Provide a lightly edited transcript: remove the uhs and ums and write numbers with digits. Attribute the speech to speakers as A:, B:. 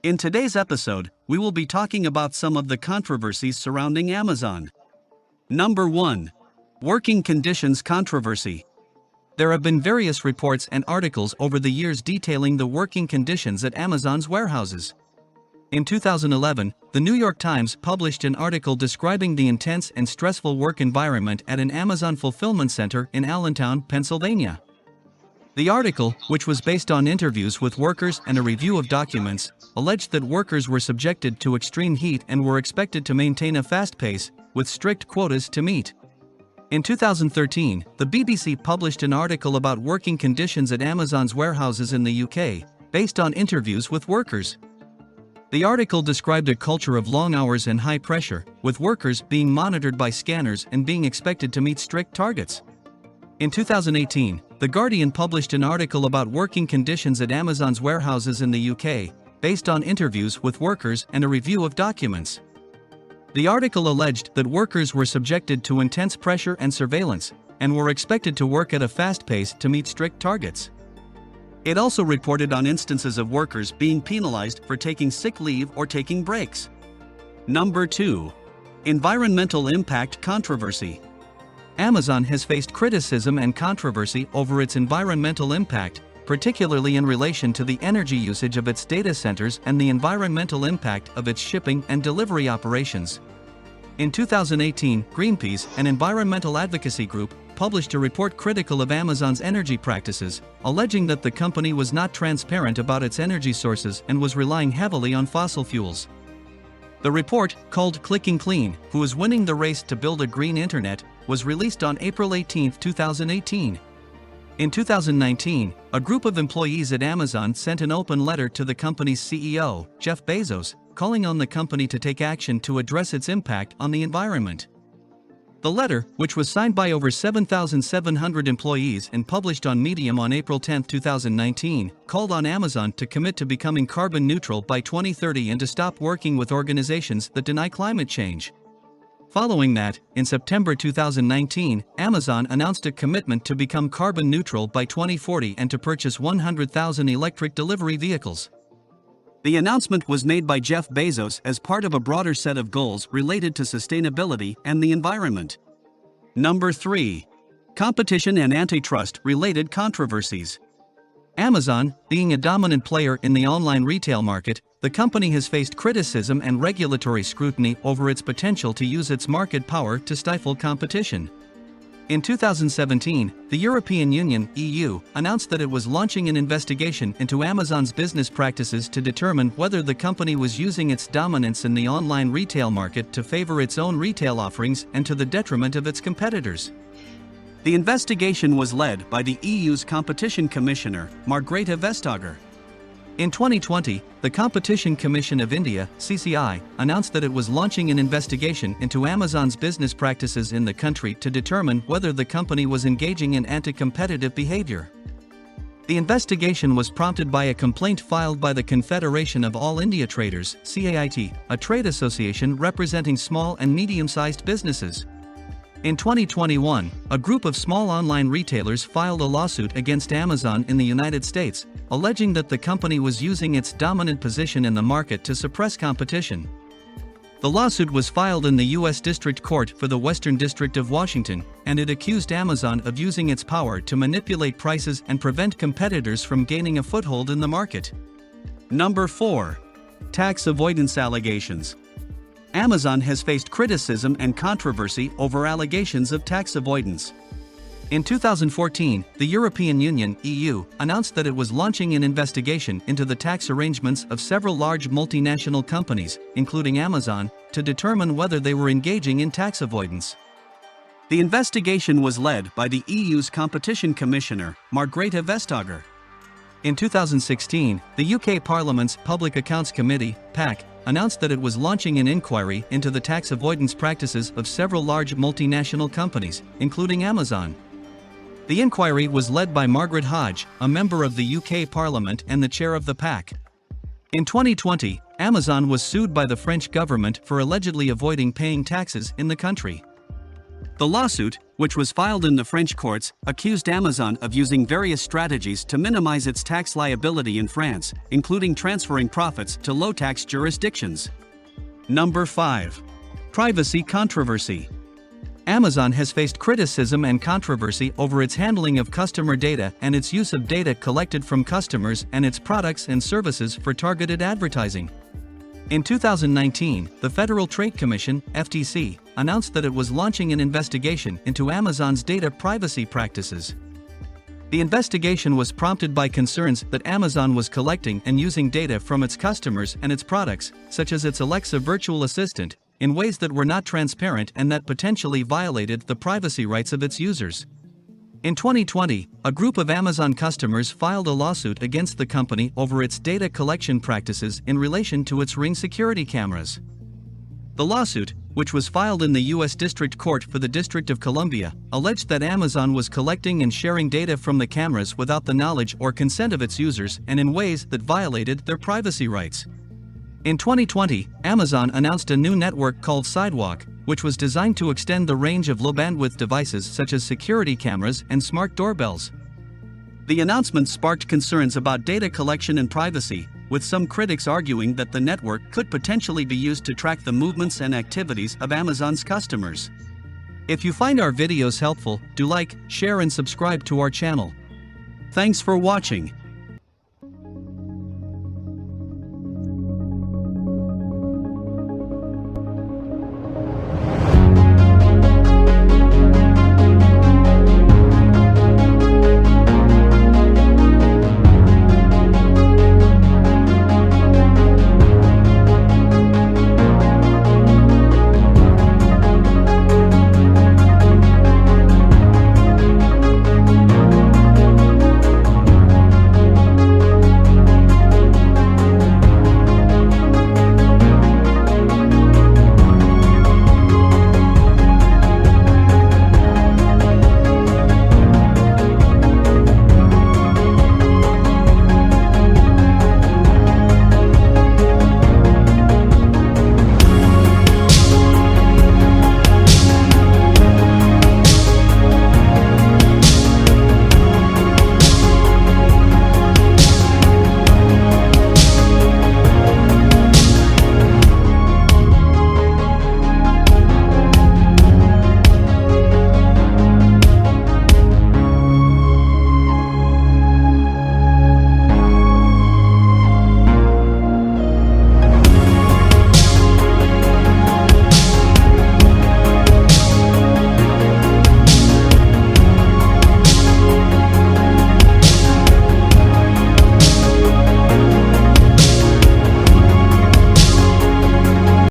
A: In today's episode, we will be talking about some of the controversies surrounding Amazon. Number 1. Working Conditions Controversy. There have been various reports and articles over the years detailing the working conditions at Amazon's warehouses. In 2011, the New York Times published an article describing the intense and stressful work environment at an Amazon fulfillment center in Allentown, Pennsylvania. The article, which was based on interviews with workers and a review of documents, alleged that workers were subjected to extreme heat and were expected to maintain a fast pace, with strict quotas to meet. In 2013, the BBC published an article about working conditions at Amazon's warehouses in the UK, based on interviews with workers. The article described a culture of long hours and high pressure, with workers being monitored by scanners and being expected to meet strict targets. In 2018, The Guardian published an article about working conditions at Amazon's warehouses in the UK, based on interviews with workers and a review of documents. The article alleged that workers were subjected to intense pressure and surveillance, and were expected to work at a fast pace to meet strict targets. It also reported on instances of workers being penalized for taking sick leave or taking breaks. Number 2. Environmental Impact Controversy. Amazon has faced criticism and controversy over its environmental impact, particularly in relation to the energy usage of its data centers and the environmental impact of its shipping and delivery operations. In 2018, Greenpeace, an environmental advocacy group, published a report critical of Amazon's energy practices, alleging that the company was not transparent about its energy sources and was relying heavily on fossil fuels. The report, called Clicking Clean: Who is Winning the Race to Build a Green Internet, was released on April 18, 2018. In 2019, a group of employees at Amazon sent an open letter to the company's CEO, Jeff Bezos, calling on the company to take action to address its impact on the environment. The letter, which was signed by over 7,700 employees and published on Medium on April 10, 2019, called on Amazon to commit to becoming carbon neutral by 2030 and to stop working with organizations that deny climate change. Following that, in September 2019, Amazon announced a commitment to become carbon neutral by 2040 and to purchase 100,000 electric delivery vehicles. The announcement was made by Jeff Bezos as part of a broader set of goals related to sustainability and the environment. Number 3. Competition and antitrust-related controversies. Amazon, being a dominant player in the online retail market, the company has faced criticism and regulatory scrutiny over its potential to use its market power to stifle competition. In 2017, the European Union (EU) announced that it was launching an investigation into Amazon's business practices to determine whether the company was using its dominance in the online retail market to favor its own retail offerings and to the detriment of its competitors. The investigation was led by the EU's Competition Commissioner, Margrethe Vestager. In 2020, the Competition Commission of India (CCI) announced that it was launching an investigation into Amazon's business practices in the country to determine whether the company was engaging in anti-competitive behavior. The investigation was prompted by a complaint filed by the Confederation of All India Traders (CAIT), a trade association representing small and medium-sized businesses. In 2021, a group of small online retailers filed a lawsuit against Amazon in the United States, alleging that the company was using its dominant position in the market to suppress competition. The lawsuit was filed in the U.S. District Court for the Western District of Washington, and it accused Amazon of using its power to manipulate prices and prevent competitors from gaining a foothold in the market. Number 4. Tax avoidance allegations. Amazon has faced criticism and controversy over allegations of tax avoidance. In 2014, the European Union (EU) announced that it was launching an investigation into the tax arrangements of several large multinational companies, including Amazon, to determine whether they were engaging in tax avoidance. The investigation was led by the EU's Competition Commissioner, Margrethe Vestager. In 2016, the UK Parliament's Public Accounts Committee (PAC) announced that it was launching an inquiry into the tax avoidance practices of several large multinational companies, including Amazon. The inquiry was led by Margaret Hodge, a member of the UK Parliament and the chair of the PAC. In 2020, Amazon was sued by the French government for allegedly avoiding paying taxes in the country. The lawsuit, which was filed in the French courts, accused Amazon of using various strategies to minimize its tax liability in France, including transferring profits to low-tax jurisdictions. Number 5. Privacy controversy. Amazon has faced criticism and controversy over its handling of customer data and its use of data collected from customers and its products and services for targeted advertising. In 2019, the Federal Trade Commission, FTC, announced that it was launching an investigation into Amazon's data privacy practices. The investigation was prompted by concerns that Amazon was collecting and using data from its customers and its products, such as its Alexa virtual assistant, in ways that were not transparent and that potentially violated the privacy rights of its users. In 2020, a group of Amazon customers filed a lawsuit against the company over its data collection practices in relation to its Ring security cameras. The lawsuit, which was filed in the U.S. District Court for the District of Columbia, alleged that Amazon was collecting and sharing data from the cameras without the knowledge or consent of its users and in ways that violated their privacy rights. In 2020, Amazon announced a new network called Sidewalk, which was designed to extend the range of low-bandwidth devices such as security cameras and smart doorbells. The announcement sparked concerns about data collection and privacy, with some critics arguing that the network could potentially be used to track the movements and activities of Amazon's customers. If you find our videos helpful, do like, share and subscribe to our channel. Thanks for watching.